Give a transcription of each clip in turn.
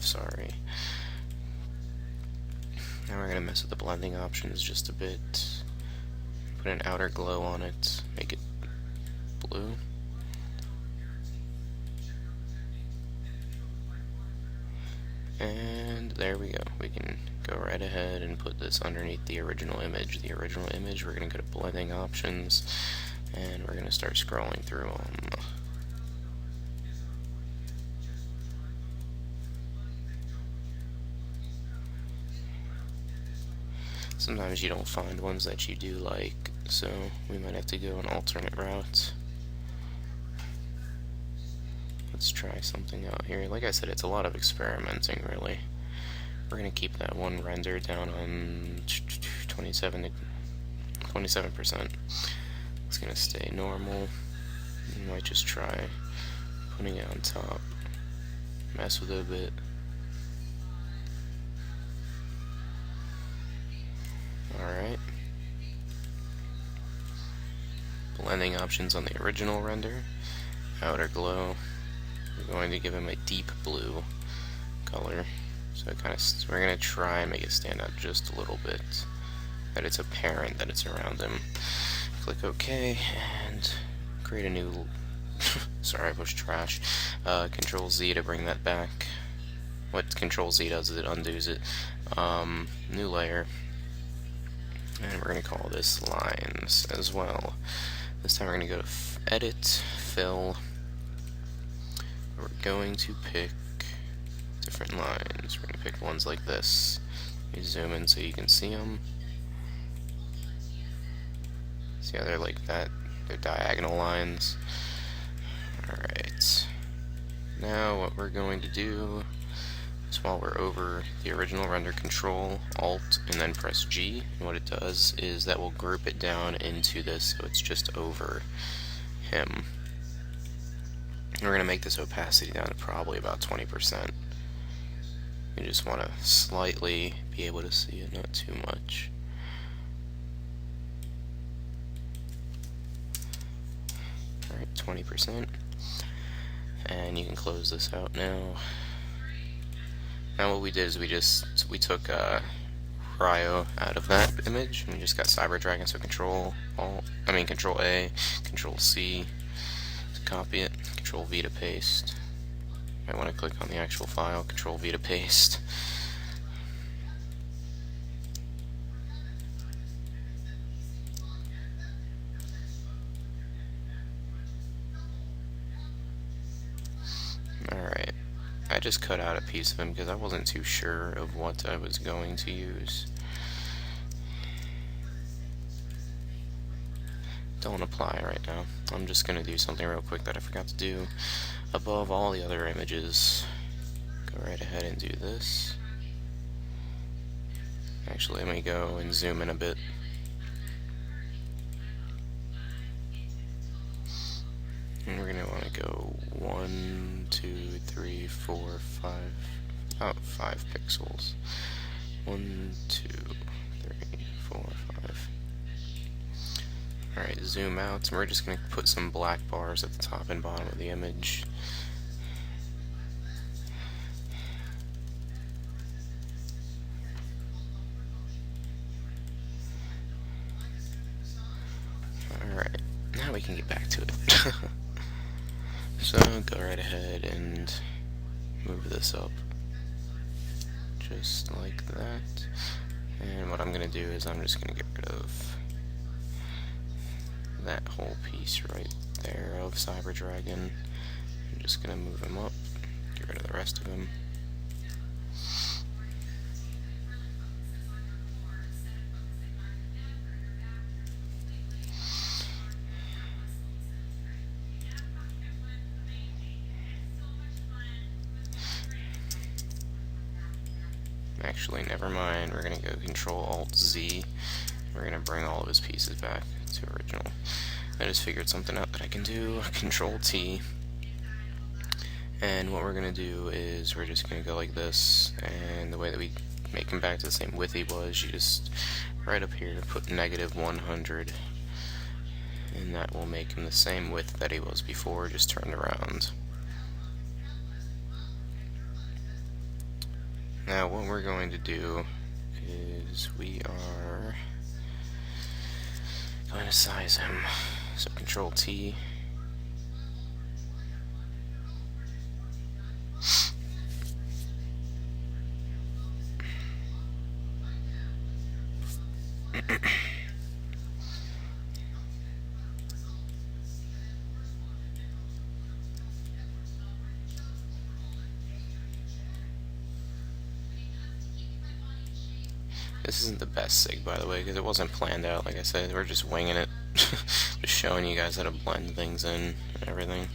negative, sorry. Now we're going to mess with the blending options just a bit. Put an outer glow on it, make it blue. And there we go. We can go right ahead and put this underneath the original image. The original image, we're going to go to blending options, and we're going to start scrolling through them. Sometimes you don't find ones that you do like, so we might have to go an alternate route. Let's try something out here. Like I said, it's a lot of experimenting, really. We're going to keep that one render down on 27%. It's going to stay normal. You might just try putting it on top. Mess with it a bit. Alright. Blending options on the original render. Outer glow. We're going to give him a deep blue color. So it we're going to try and make it stand out just a little bit. That it's apparent that it's around him. Click OK and create a new sorry, I pushed trash. Control Z to bring that back. What Control Z does is it undoes it. New layer. And we're going to call this lines as well. This time we're going to go to Edit, Fill. We're going to pick different lines. We're going to pick ones like this. Let me zoom in so you can see them. See how they're like that? They're diagonal lines. Alright. Now what we're going to do is, while we're over the original render, Control, Alt, and then press G. And what it does is that will group it down into this so it's just over him. And we're going to make this opacity down to probably about 20%. You just want to slightly be able to see it, not too much. Alright, 20%. And you can close this out now. Now what we did is we took Ryo out of that image and we just got Cyber Dragon, so Control A, Control C to copy it, Control V to paste. I want to click on the actual file, Control V to paste. Alright, I just cut out a piece of him because I wasn't too sure of what I was going to use. Don't apply right now. I'm just going to do something real quick that I forgot to do. Above all the other images, go right ahead and do this. Actually, let me go and zoom in a bit. And we're going to want to go 1, 2, 3, 4, 5, about 5 pixels. 1, 2, 3, 4, 5. Alright, zoom out, and we're just going to put some black bars at the top and bottom of the image. Alright, now we can get back to it. So, go right ahead and move this up. Just like that. And what I'm going to do is I'm just going to get rid of that whole piece right there of Cyber Dragon. I'm just going to move him up, get rid of the rest of him. Actually, never mind. We're going to go Control Alt Z. We're going to bring all of his pieces back to original. I just figured something out that I can do. Control T. And what we're going to do is we're just going to go like this, and the way that we make him back to the same width he was, you just right up here put -100, and that will make him the same width that he was before, just turned around. Now what we're going to do is we are going to size him. So Control T. This isn't the best sig, by the way, because it wasn't planned out. Like I said, we're just winging it. Just showing you guys how to blend things in and everything.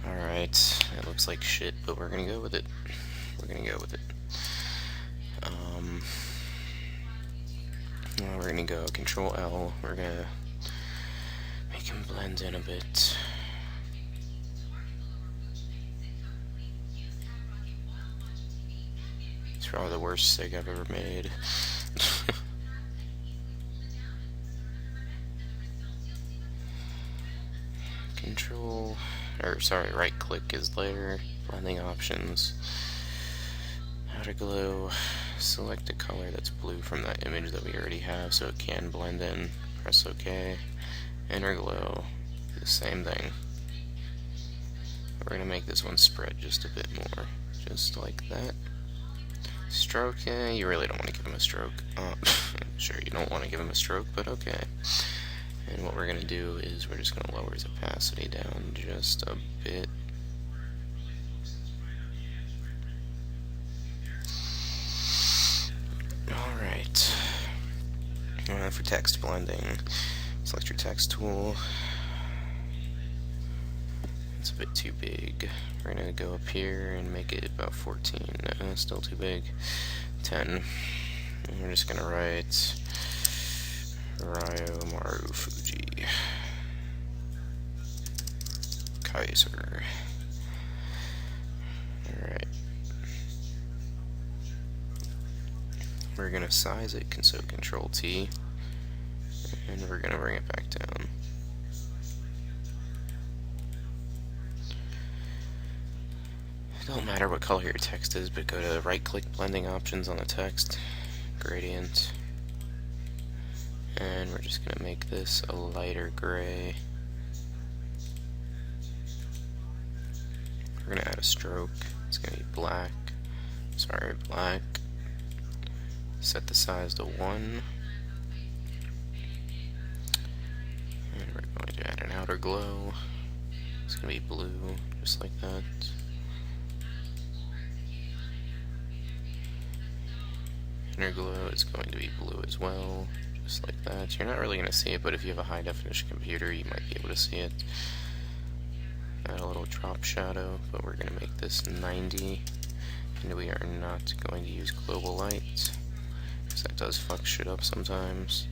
Alright, it looks like shit, but we're gonna go with it. We're gonna go with it. Well, we're gonna go Control L. We're gonna make him blend in a bit. It's probably the worst sig I've ever made. Right click is layer, blending options, outer glow, select a color that's blue from that image that we already have so it can blend in, press OK, inner glow, the same thing. We're going to make this one spread just a bit more, just like that. Stroke, yeah, you really don't want to give him a stroke. Sure, you don't want to give him a stroke, but okay. And what we're going to do is we're just going to lower his opacity down just a bit. Alright. For text blending, select your text tool. It's a bit too big. We're going to go up here and make it about 14. No, still too big. 10. And we're just going to write Ryo Marufuji Kaiser. Alright. We're gonna size it, so Control T, and we're gonna bring it back down. It don't matter what color your text is, but go to right click blending options on the text, gradient. And we're just going to make this a lighter gray. We're going to add a stroke. It's going to be black. Black. Set the size to 1. And we're going to add an outer glow. It's going to be blue, just like that. Inner glow is going to be blue as well. Just like that. You're not really going to see it, but if you have a high definition computer, you might be able to see it. Add a little drop shadow, but we're going to make this 90. And we are not going to use global light, because that does fuck shit up sometimes.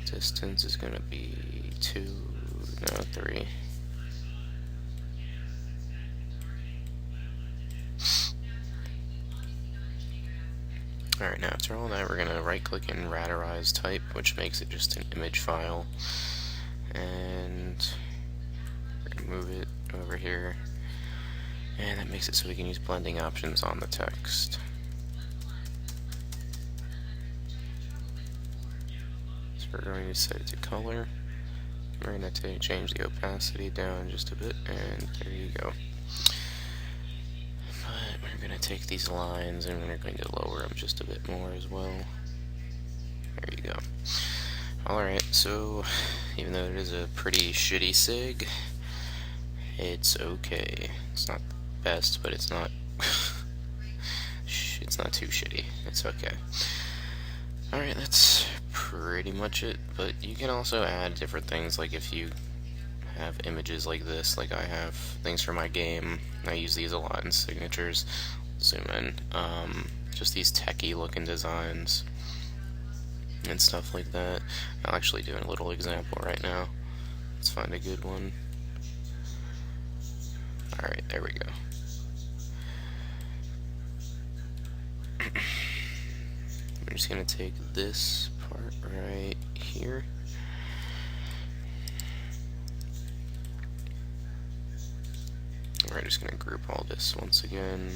Distance is going to be 3. Alright, now after all that, we're going to right click and radarize type, which makes it just an image file. And we're going to move it over here. And that makes it so we can use blending options on the text. So we're going to set it to color. We're going to change the opacity down just a bit, and there you go. But we're going to take these lines and we're going to lower them just a bit more as well. There you go. Alright, so even though it is a pretty shitty sig, it's okay. It's not the best, but it's not it's not too shitty. It's okay. Alright, that's pretty much it, but you can also add different things, like if you have images like this, like I have things for my game. I use these a lot in signatures. Zoom in. Just these techie looking designs and stuff like that. I'll actually do a little example right now. Let's find a good one. Alright, there we go. I'm just going to take this part right here. We're just going to group all this once again.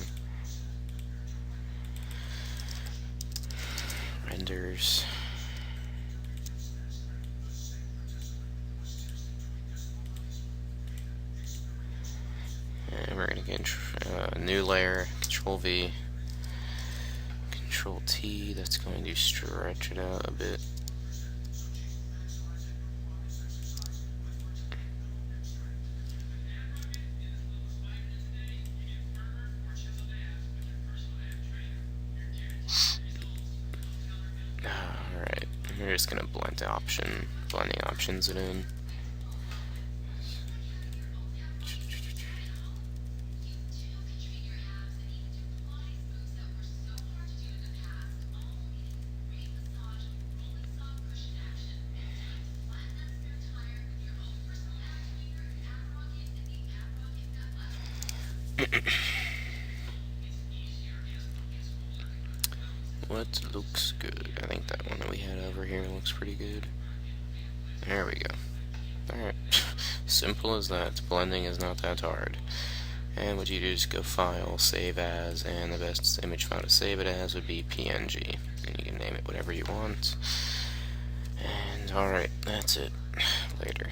renders. And we're going to get a new layer, Control V, Control T, that's going to stretch it out a bit. Alright, we're just going to blending options it in. What looks good? I think that one that we had over here looks pretty good. There we go. Alright. Simple as that. Blending is not that hard. And what you do is go File, Save As, and the best image file to save it as would be PNG. And you can name it whatever you want. And alright, that's it. Later.